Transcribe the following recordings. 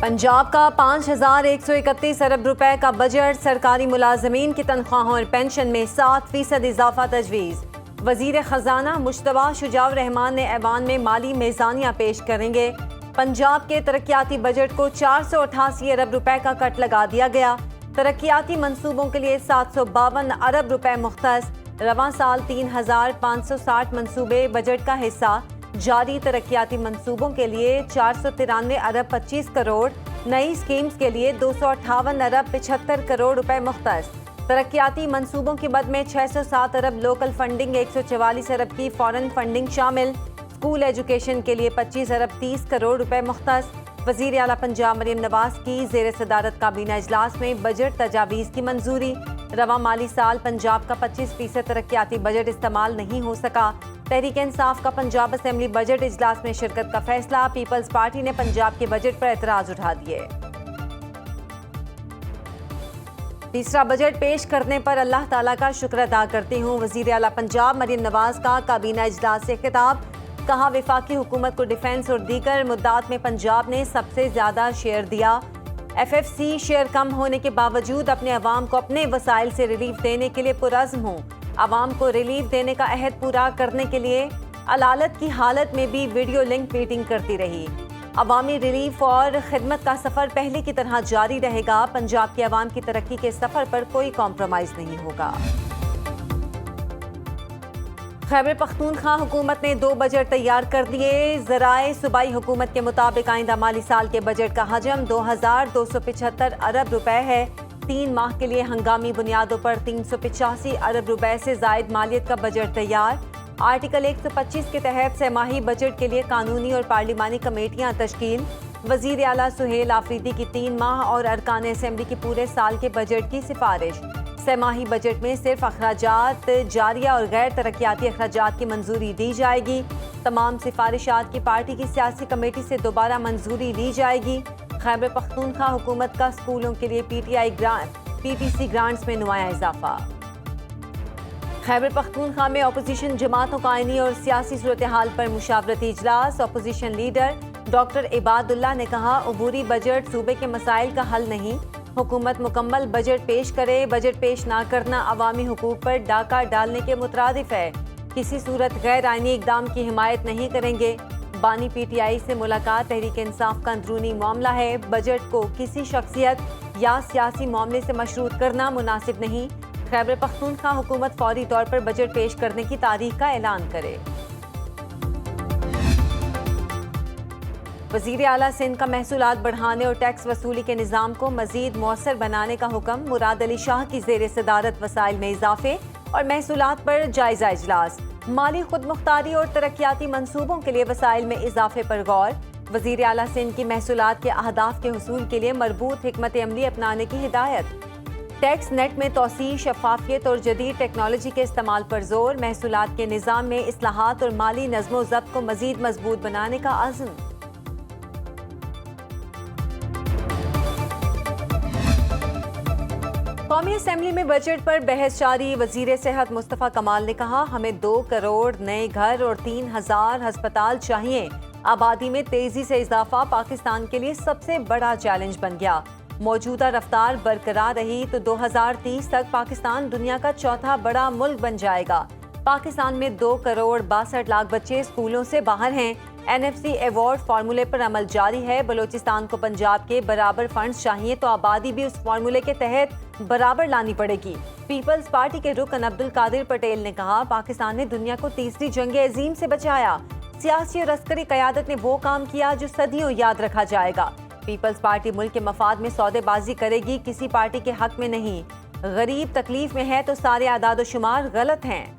पंजाब का 5,131 अरब रुपए का बजट, सरकारी मुलाजमीन की तनख्वाहों और पेंशन में 7% इजाफा तजवीज़। वजीर खजाना मुश्तबा शुजाउर रहमान ने ऐवान में माली मेज़ानियाँ पेश करेंगे। पंजाब के तरक्याती बजट को 488 अरब रुपए का कट लगा दिया गया। तरक्याती मंसूबों के लिए 752 अरब रुपए मुख्तस। रवां साल 3,560 मंसूबे बजट का हिस्सा। जारी तरक्याती मंसूबों के लिए 493 अरब 25 करोड़, नई स्कीम्स के लिए 258 अरब 75 करोड़ रुपए मुख्तस। तरक्याती मंसूबों की मद में 607 अरब लोकल फंडिंग, 144 अरब की फॉरेन फंडिंग शामिल। स्कूल एजुकेशन के लिए 25 अरब 30 करोड़ रुपए मुख्तस। वज़ीर आला पंजाब मरियम नवाज की ज़ेर सदारत काबीना इजलास में बजट तजावीज़ की मंजूरी। रवा माली साल पंजाब का 25% तरक्याती बजट इस्तेमाल नहीं हो सका। तहरीक इंसाफ का पंजाब असेंबली बजट इजलास में शिरकत का फैसला। पीपल्स पार्टी ने पंजाब के बजट पर एतराज उठा दिए। तीसरा बजट पेश करने पर अल्लाह ताला का शुक्र अदा करती हूँ। वज़ीर आला पंजाब मरियम नवाज का काबीना इजलास से खिताब। कहा, वफाकी हुकूमत को डिफेंस और दीगर मुद्दात में पंजाब ने सबसे ज्यादा शेयर दिया। FFC शेयर कम होने के बावजूद अपने अवाम को अपने वसाइल से रिलीफ देने के लिए पुरज़्म हूँ। अवाम को रिलीफ देने का अहद पूरा करने के लिए अलालत की हालत में भी वीडियो लिंक मीटिंग करती रही। अवामी रिलीफ और खिदमत का सफ़र पहले की तरह जारी रहेगा। पंजाब के अवाम की तरक्की के सफ़र पर कोई कॉम्प्रोमाइज़ नहीं होगा। खैबर पख्तूनख्वा हुकूमत ने 2 बजट तैयार कर दिए। ज़राए सूबाई हुकूमत के मुताबिक आइंदा माली साल के बजट का हजम 2,275 अरब रुपए है। 3 माह के लिए हंगामी बुनियादों पर 385 अरब रुपए से जायद मालियत का बजट तैयार। आर्टिकल 125 के तहत सहमाही बजट के लिए कानूनी और पार्लिमानी कमेटियां तश्कील। वज़ीर आला सुहेल आफरीदी की 3 माह और अरकान असेंबली की पूरे साल के बजट की सिफारिश। सहमाही बजट में सिर्फ अखराजात जारिया और गैर तरक्याती अखराजात की मंजूरी दी जाएगी। तमाम सिफारिशात की पार्टी की सियासी कमेटी से दोबारा मंजूरी ली जाएगी। खैबर पख्तूनख्वा हुकूमत का स्कूलों के लिए PTC ग्रांट्स में नुमाया इजाफा। खैबर पख्तूनख्वा में अपोजिशन जमातों का आईनी और सियासी सूरत हाल पर मुशावरती इजलास। अपोजिशन लीडर डॉक्टर इबादुल्ला ने कहा, अबूरी बजट सूबे के मसाइल का हल नहीं। हुकूमत मुकम्मल बजट पेश करे। बजट पेश ना करना अवामी हुकूक पर डाका डालने के मुतरादिफ है। किसी सूरत गैर आईनी इकदाम की हिमायत नहीं करेंगे। बानी PTI से मुलाकात तहरीक इंसाफ का अंदरूनी मामला है। बजट को किसी शख्सियत या सियासी मामले से मशरूत करना मुनासिब नहीं। खैबर पख्तूनख्वा हुकूमत फौरी तौर पर बजट पेश करने की तारीख का ऐलान करे। वज़ीर आला सिंध का महसूलात बढ़ाने और टैक्स वसूली के निज़ाम को मज़ीद मौसर बनाने का हुक्म। मुराद अली शाह की ज़ेर सदारत वसाइल में इजाफे और महसूलात पर जायजा इजलास। माली खुद मुख्तारी और तरक्याती मंसूबों के लिए वसाइल में इजाफे पर गौर। वज़ीर आला सिंध की महसूलात के अहदाफ के हुसूल के लिए मरबूत हिकमत अमली अपनाने की हिदायत। टैक्स नेट में तोसी, शफाफियत और जदीद टेक्नोलॉजी के इस्तेमाल पर जोर। महसूलात के निज़ाम में इस्लाहात और माली नज़्मो ज़ब्त को मज़ीद मजबूत बनाने का अज़्म। कौमी असेंबली में बजट पर बहस जारी। वजीर सेहत मुस्तफ़ा कमाल ने कहा, हमें 2 करोड़ नए घर और 3,000 अस्पताल चाहिए। आबादी में तेजी से इजाफा पाकिस्तान के लिए सबसे बड़ा चैलेंज बन गया। मौजूदा रफ्तार बरकरार रही तो 2030 तक पाकिस्तान दुनिया का चौथा बड़ा मुल्क बन जाएगा। पाकिस्तान में 2 करोड़ 62 लाख बच्चे स्कूलों से बाहर हैं। NFC अवार्ड फार्मूले पर अमल जारी है। बलोचिस्तान को पंजाब के बराबर फंड्स चाहिए तो आबादी भी उस फार्मूले के तहत बराबर लानी पड़ेगी। पीपल्स पार्टी के रुकन अब्दुल कादिर पटेल ने कहा, पाकिस्तान ने दुनिया को तीसरी जंगे अजीम से बचाया। सियासी और अस्करी क़यादत ने वो काम किया जो सदियों याद रखा जाएगा। पीपल्स पार्टी मुल्क के मफाद में सौदेबाजी करेगी, किसी पार्टी के हक में नहीं। गरीब तकलीफ में है तो सारे आदाद शुमार गलत हैं।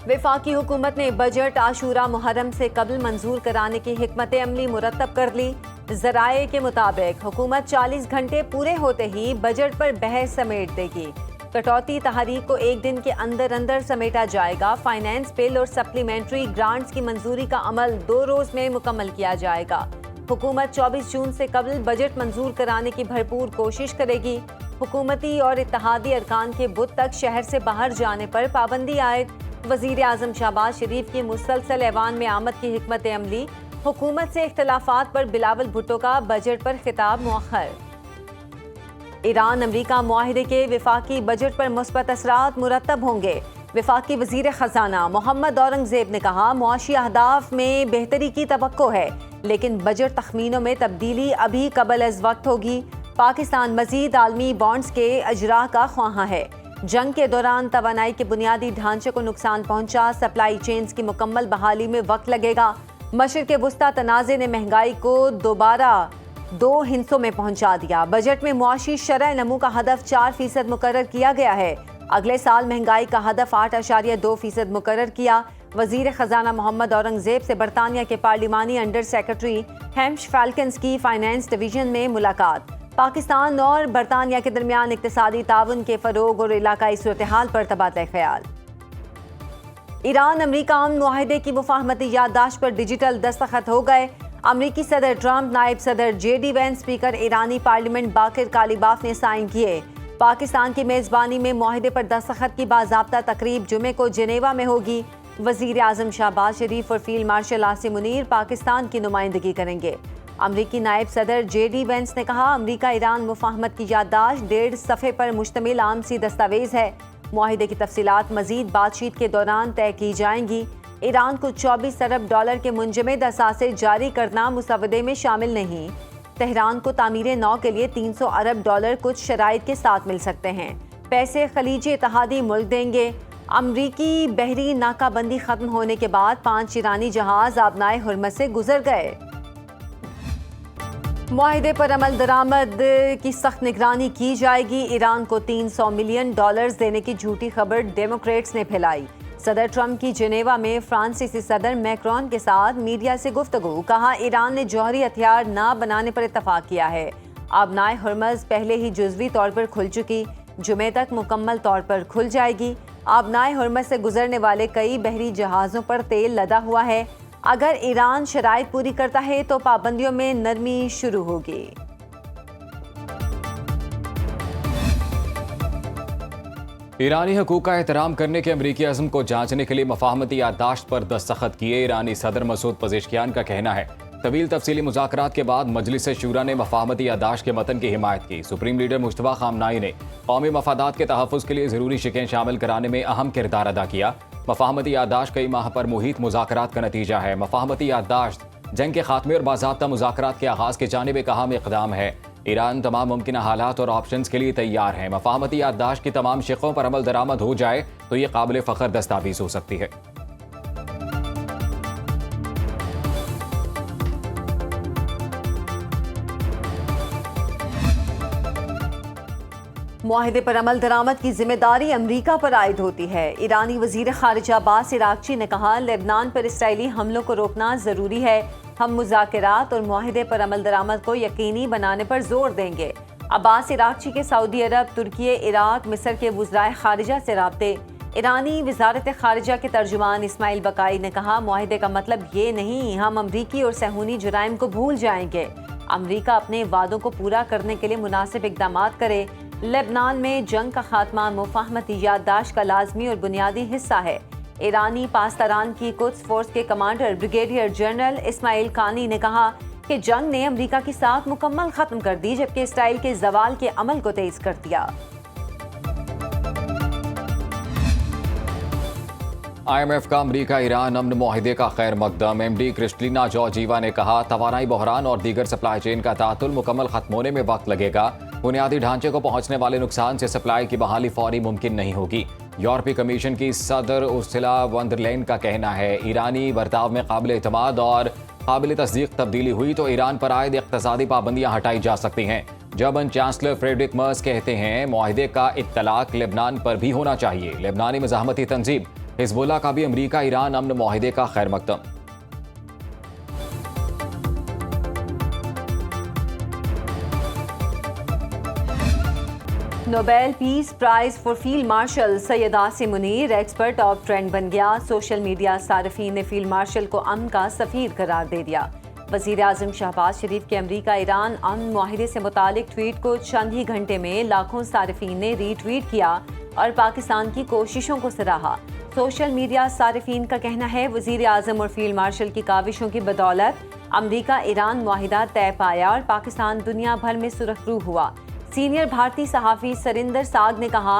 वफाकी हुकूमत ने बजट आशूरा मुहर्रम से कबल मंजूर कराने की हिकमत अमली मुरतब कर ली। ज़राए के मुताबिक हुकूमत 40 घंटे पूरे होते ही बजट पर बहस समेट देगी। कटौती तहरीक को 1 दिन के अंदर अंदर समेटा जाएगा। फाइनेंस बिल और सप्लीमेंट्री ग्रांट्स की मंजूरी का अमल 2 रोज में मुकम्मल किया जाएगा। हुकूमत 24 जून से कबल बजट मंजूर कराने की भरपूर कोशिश करेगी। हुकूमती और इत्तेहादी अरकान के बुध तक शहर से बाहर जाने पर पाबंदी आयद। वज़ीर आज़म शहबाज शरीफ की मुसलसल ऐवान में आमद की हिकमत अमली हुकूमत से इख्तिलाफात पर बिलावल भुट्टो का बजट पर खिताब मुअख्खर। ईरान अमरीका मुआहिदे के विफाकी बजट पर मुस्बत असरात मुरतब होंगे। विफाकी वजीर खजाना मोहम्मद औरंगजेब ने कहा, मुआशी अहदाफ में बेहतरी की तवक्को है, लेकिन बजट तखमीनों में तब्दीली अभी कबल अज वक्त होगी। पाकिस्तान मजीद आलमी बॉन्ड्स के अजरा का ख्वाहा है। जंग के दौरान तवानाई के बुनियादी ढांचे को नुकसान पहुंचा, सप्लाई चेन्स की मुकम्मल बहाली में वक्त लगेगा। मशरिक़ वुस्ता तनाज़े ने महंगाई को दोबारा 2 हिस्सों में पहुंचा दिया। बजट में मुआशी शरह नमू का हदफ 4% मुकर्रर किया गया है। अगले साल महंगाई का हदफ 8.2% मुकर्रर किया। वजीर खजाना मोहम्मद औरंगजेब से बरतानिया के पार्लिमानी अंडर सेक्रेटरी हैम्श फाल्कन्स की फाइनेंस डिवीजन में मुलाकात। पाकिस्तान और बरतानिया के दरमियान इक्तिसादी ताउन के फरोग और इलाकाई सूरत हाल पर तबादला ख्याल। ईरान अमरीका अमन मुआहिदे की मुफाहमती याददाश्त पर डिजिटल दस्तखत हो गए। अमरीकी सदर ट्रंप, नायब सदर JD वैंस, स्पीकर ईरानी पार्लियामेंट बाकिर कालीबाफ ने साइन किए। पाकिस्तान की मेज़बानी में मुआहिदे पर दस्तखत की बाज़ाब्ता तकरीब जुमे को जिनेवा में होगी। वज़ीर आज़म शहबाज शरीफ और फील्ड मार्शल आसिम मुनीर पाकिस्तान की नुमाइंदगी करेंगे। अमरीकी नायब सदर JD वैंस ने कहा, अमरीका ईरान मुफाहमत की याददाश्त 1.5 सफ़े पर मुश्तमिल आम सी दस्तावेज़ है। मुआहिदे की तफसीलात मजीद बातचीत के दौरान तय की जाएंगी। ईरान को $24 अरब के मुंजमद असासे जारी करना मुसवदे में शामिल नहीं। तेहरान को तामीर नौ के लिए $300 अरब कुछ शराइत के साथ मिल सकते हैं। पैसे खलीजी इत्तेहादी मुल्क देंगे। अमरीकी बहरी नाकाबंदी खत्म होने के बाद 5 ईरानी जहाज आबनाए हुर्मस से गुजर गए। मुआहिदे पर अमल दरामद की सख्त निगरानी की जाएगी। ईरान को $300 मिलियन देने की झूठी खबर डेमोक्रेट्स ने फैलाई। सदर ट्रंप की जिनेवा में फ्रांसीसी सदर मैक्रोन के साथ मीडिया से गुफ्तगू। कहा, ईरान ने जौहरी हथियार ना बनाने पर इत्तफाक किया है। आबनाए हुर्मस पहले ही जुज़वी तौर पर खुल चुकी, जुमे तक मुकम्मल तौर पर खुल जाएगी। आबनाए हुर्मस से गुजरने वाले कई बहरी जहाज़ों पर तेल लदा हुआ है। अगर ईरान शराइत पूरी करता है तो पाबंदियों में नरमी शुरू होगी। ईरानी हकूक़ का एहतराम करने के अमरीकी अज़्म को जांचने के लिए मुफाहमती याददाश्त पर दस्तखत किए। ईरानी सदर मसूद पज़ेश्कियान का कहना है, तवील तफसीली मुज़ाकरात के बाद मजलिस शूरा ने मुफाहमती याददाश्त के मतन की हिमायत की। सुप्रीम लीडर मुश्तबा खामनाई ने कौमी मफादात के तहफ़्फ़ुज़ के लिए ज़रूरी शिकें शामिल कराने में अहम किरदार अदा किया। मुफाहमती याददाश्त कई माह पर मुहित मुज़ाकरात का नतीजा है। मुफाहमती याददाश्त जंग के खात्मे और बाज़ाब्ता मुज़ाकरात के आगाज़ की जानिब एक अहम इक़दाम है। ईरान तमाम मुमकिन हालात और ऑप्शंस के लिए तैयार है। मुफाहमती याददाश्त की तमाम शिकों पर अमल दरामद हो जाए तो ये काबिल फ़ख्र दस्तावेज़ हो सकती है। मुआहिदे पर अमल दरामद की जिम्मेदारी अमरीका पर आयद होती है। ईरानी वजीर खारिजा अब्बास इराक्ची ने कहा, लेबनान पर इसराइली हमलों को रोकना ज़रूरी है। हम मुज़ाकरात और मुआहिदे पर अमल दरामद को यकीनी बनाने पर जोर देंगे। अब्बास इराक्ची के सऊदी अरब, तुर्की, इराक, मिस्र के वज़राए खारिजा से राब्ते। ईरानी वज़ारत खारिजा के तर्जुमान इस्माइल बकाई ने कहा, मुआहिदे का मतलब ये नहीं हम अमरीकी और सहूनी जुराइम को भूल जाएंगे। अमरीका अपने वादों को पूरा करने के लिए मुनासिब इक़दाम करे। लेबनान में जंग का खात्मा मुफाहमती याददाश्त का लाजमी और बुनियादी हिस्सा है। ईरानी पासदारान की कुद्स फोर्स के कमांडर ब्रिगेडियर जनरल इस्माइल कानी ने कहा कि जंग ने अमरीका की साख मुकम्मल खत्म कर दी, जबकि इसराइल के जवाल के अमल को तेज कर दिया। IMF का अमरीका ईरान अमन मुआहिदे का खैर मकदम। MD क्रिस्टलिना जॉर्जीवा ने कहा, तवानाई बहरान और दीगर सप्लाई चेन का तातुल मुकम्मल खत्म होने में वक्त लगेगा। बुनियादी ढांचे को पहुंचने वाले नुकसान से सप्लाई की बहाली फौरी मुमकिन नहीं होगी। यूरोपीय कमीशन की सदर उर्सुला वॉन डर लेyen का कहना है, ईरानी बर्ताव में काबिल एतमाद और काबिल तस्दीक तब्दीली हुई तो ईरान पर आयद इक़्तिसादी पाबंदियां हटाई जा सकती हैं। जर्मन चांसलर फ्रेडरिक मर्स कहते हैं, मुआहिदे का इत्तलाक लेबनान पर भी होना चाहिए। लेबनानी मज़ाहमती तंजीम हिज़्बुल्लाह का भी अमरीका ईरान अमन मुआहिदे का खैर मकदम। Nobel peace prize for field marshal Syed Asim Munir expert of trend बन गया। सोशल मीडिया सार्फिन ने फील्ड मार्शल को अमन का सफीर करार दे दिया। वज़ीर आज़म शहबाज शरीफ के अमरीका ईरान अमन मुआहिदे से मुतालिक ट्वीट को चंद ही घंटे में लाखों सार्फिन ने रीट्वीट किया और पाकिस्तान की कोशिशों को सराहा। सोशल मीडिया सारिफीन का कहना है वजीर आजम और फील्ड मार्शल की काविशों की बदौलत अमरीका ईरान मुआहिदा तय पाया और पाकिस्तान दुनिया भर में सुरखरू हुआ। सीनियर भारतीय सहाफ़ी सरिंदर साग ने कहा,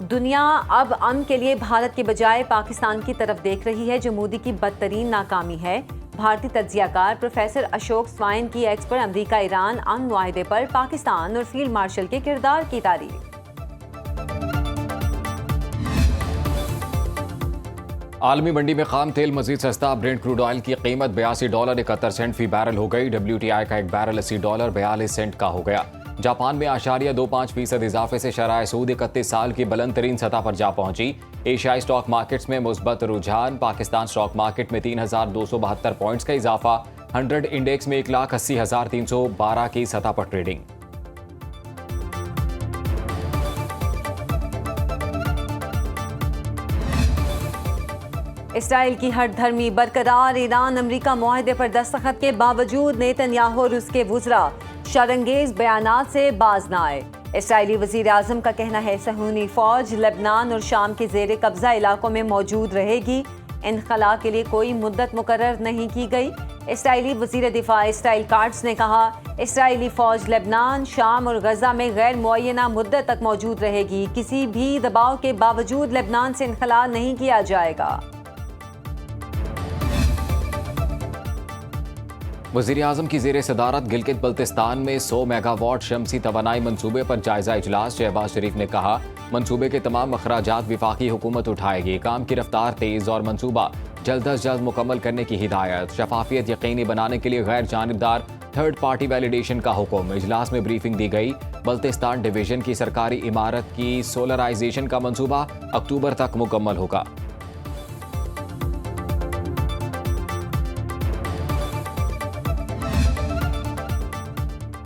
दुनिया अब अमन के लिए भारत के बजाय पाकिस्तान की तरफ देख रही है, जो मोदी की बदतरीन नाकामी है। भारतीय तज्जियाकार प्रोफेसर अशोक स्वाइन की एक्स पर अमरीका ईरान अमन मुआहिदे पर पाकिस्तान और फील्ड मार्शल के किरदार की तारीफ। आलमी मंडी में खाम तेल मजीद सस्ता। ब्रेंट क्रूड ऑयल की कीमत $82.71 फी बैरल हो गई। WTI का एक बैरल $80.42 का हो गया। जापान में 8.25% इजाफे से शरह सूद 31 साल की बुलंद तरीन सतह पर जा पहुंची। एशियाई स्टॉक मार्केट्स में मुस्बत रुझान। पाकिस्तान स्टॉक मार्केट में 3,272 पॉइंट्स का इजाफा। 100 इंडेक्स में 1,80,312 की सतह पर ट्रेडिंग। इसराइल की हठधर्मी बरकरार। ईरान अमरीका मुआहदे पर दस्तखत के बावजूद नेतन्याहू और उसके वुज़रा शरंगेज बयानात से बाज न आए। इसराइली वजीर आजम का कहना है सहूनी फौज लेबनान और शाम के जेर कब्जा इलाकों में मौजूद रहेगी। इनखला के लिए कोई मुद्दत मुकर्रर नहीं की गई। इसराइली वजीर दिफा इसराइल काट्स ने कहा, इसराइली फौज लेबनान, शाम और गजा में गैर मुअय्यना मुद्दत तक मौजूद रहेगी। किसी भी दबाव के बावजूद लेबनान से इनखला नहीं किया जाएगा। वज़ीर आज़म की ज़ेर सदारत गिलगित बल्तिस्तान में 100 मेगावाट शमसी तवानाई मनसूबे पर जायजा इजलास। शहबाज शरीफ ने कहा, मनसूबे के तमाम अखराजात विफाकी हुकूमत उठाएगी। काम की रफ्तार तेज़ और मनसूबा जल्द अज जल्द मुकम्मल करने की हिदायत। शफाफियत यकीनी बनाने के लिए गैर जानिबदार थर्ड पार्टी वैलिडेशन का हुक्म। इजलास में ब्रीफिंग दी गई। बल्तिस्तान डिवीजन की सरकारी इमारत की सोलराइजेशन का मनसूबा अक्टूबर तक मुकम्मल होगा।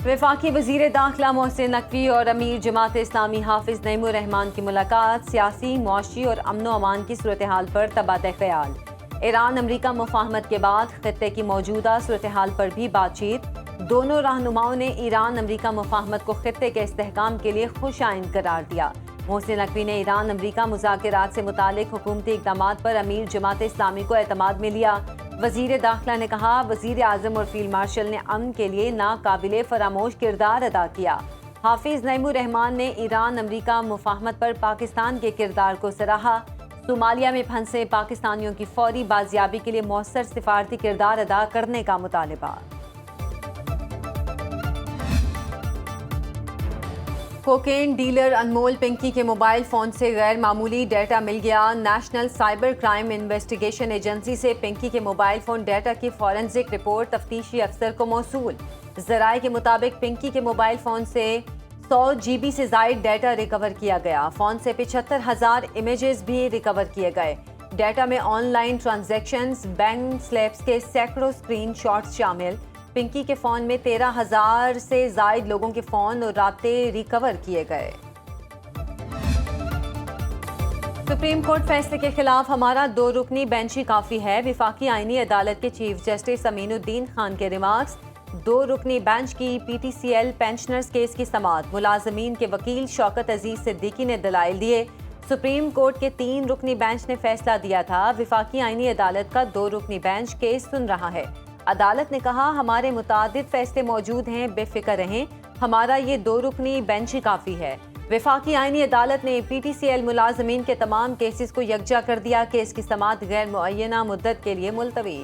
वफाकी वजीर दाखिला मोहसिन नकवी और अमीर जमात इस्लामी हाफिज नईमुर रहमान की मुलाकात। सियासी, मुआशी और अमन अमान की सूरत हाल पर तबादला ख्याल। ईरान अमरीका मुफाहमत के बाद खित्ते की मौजूदा सूरत हाल पर भी बातचीत। दोनों रहनुमाओं ने ईरान अमरीका मुफाहमत को खित्ते के इस्तेहकाम के लिए खुश आइंद करार दिया। मोहसिन नकवी ने ईरान अमरीका मुज़ाकरात से मुतालिक हुकूमती इक़दामात पर अमीर जमात इस्लामी को एतमाद में लिया। वजीर दाखिला ने कहा, वजीर आजम और फील्ड मार्शल ने अमन के लिए नाकाबिले फरामोश किरदार अदा किया। हाफिज नईमुर रहमान ने ईरान अमरीका मुफाहमत पर पाकिस्तान के किरदार को सराहा। सोमालिया में फंसे पाकिस्तानियों की फौरी बाजियाबी के लिए मौसर सिफारती किरदार अदा करने का मुतालबा। कोकेन डीलर अनमोल पिंकी के मोबाइल फोन से गैर मामूली डेटा मिल गया। National cyber crime investigation agency से पिंकी के मोबाइल फोन डेटा की फॉरेंसिक रिपोर्ट तफ्तीशी अफसर को मौसूल। जराये के मुताबिक पिंकी के मोबाइल फोन से 100 GB से जायद डेटा रिकवर किया गया। फोन से 75,000 इमेजेस भी रिकवर किए गए। डेटा में ऑनलाइन ट्रांजैक्शंस, बैंक स्लैब्स के सैकड़ों स्क्रीनशॉट्स शामिल। पिंकी के फ़ोन में 13,000 से जायद लोगों के फ़ोन और राब्ते रिकवर किए गए। सुप्रीम कोर्ट फैसले के खिलाफ हमारा 2 रुकनी बेंच ही काफ़ी है। वफाकी आईनी अदालत के चीफ जस्टिस अमीनुद्दीन खान के रिमार्क्स। 2 रुकनी बेंच की PTCL पेंशनर्स केस की समाअत। मुलाजमीन के वकील शौकत अजीज सिद्दीकी ने दलाइल दिए। सुप्रीम कोर्ट के 3 रुकनी बेंच ने फैसला दिया था। वफाकी आईनी अदालत का 2 रुकनी बेंच केस सुन रहा है। अदालत ने कहा, हमारे मुतादिद फैसले मौजूद हैं, बेफिक्र रहें, हमारा ये 2 रुकनी बेंच ही काफ़ी है। वफाकी आईनी अदालत ने PTCL मुलाजमीन के तमाम केसेस को यकजा कर दिया। केस की समाअत गैर मुअय्यना मुद्दत के लिए मुलतवी।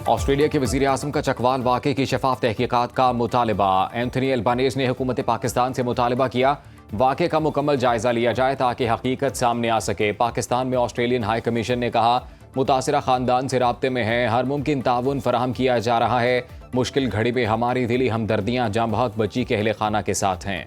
ऑस्ट्रेलिया के वज़ीर आज़म का चकवाल वाक़े की शफाफ तहकीकात का मुतालबा। एंथनी अल्बानीज़ ने हुकूमत पाकिस्तान से मुतालबा किया, वाक़े का मुकम्मल जायज़ा लिया जाए ताकि हकीकत सामने आ सके। पाकिस्तान में ऑस्ट्रेलियन हाई कमीशन ने कहा, मुतासिरा ख़ानदान से राब्ते में है, हर मुमकिन ताउन फराहम किया जा रहा है। मुश्किल घड़ी में हमारी दिली हमदर्दियाँ जाँ बहुत बच्ची के अहले खाना के साथ हैं।